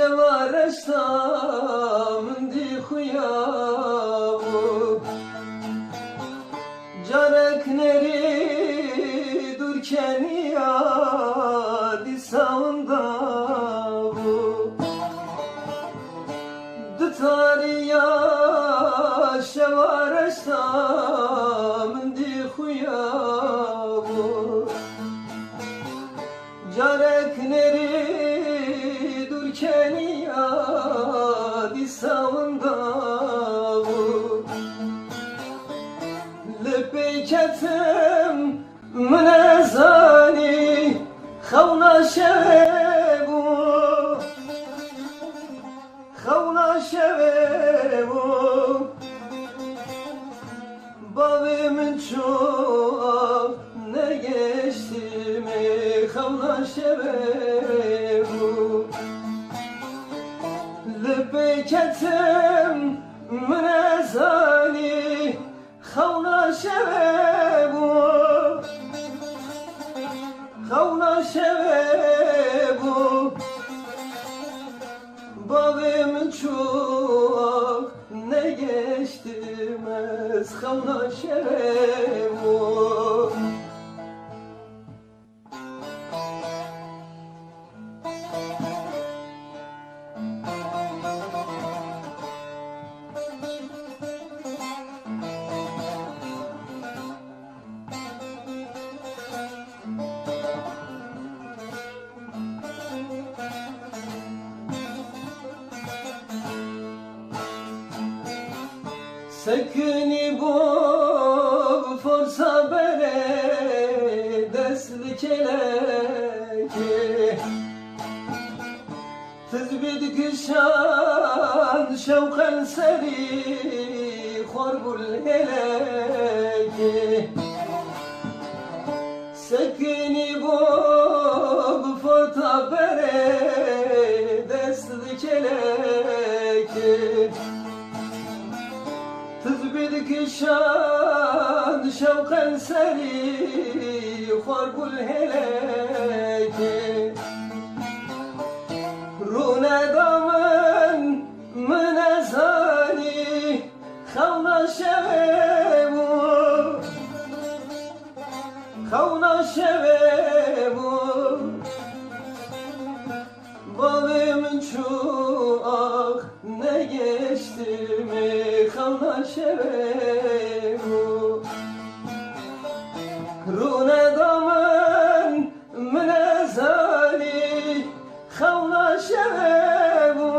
شوارشتا من دی خویابو جارک نری durkenیا di saundavu Dutariya şevaresta min di xuyavu Carek neri durkeniya di saundavu Lepeyketim منزانی خونا شویبو باوی من çok ne geçti mi خونا شویبو لبیکتم منزانی خونا شویبو خونا شویبو باویم çok ne geçtimez خونا شویبو Sekini bu forsa bere deslik eleki Tezbid kişan şevken seri khorbul heleki Sekini bu forsa bere deslik eleki تزبد كشان شوقا سري خرب الهلاك رونا دامن من أزاني خونا شويبو Balım çok ne geçti mi خونا شویبو رونه دامن من ازالی خونا شویبو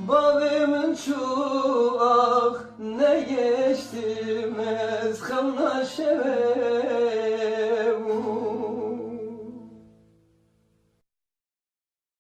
balım çok ne geçtimez خونا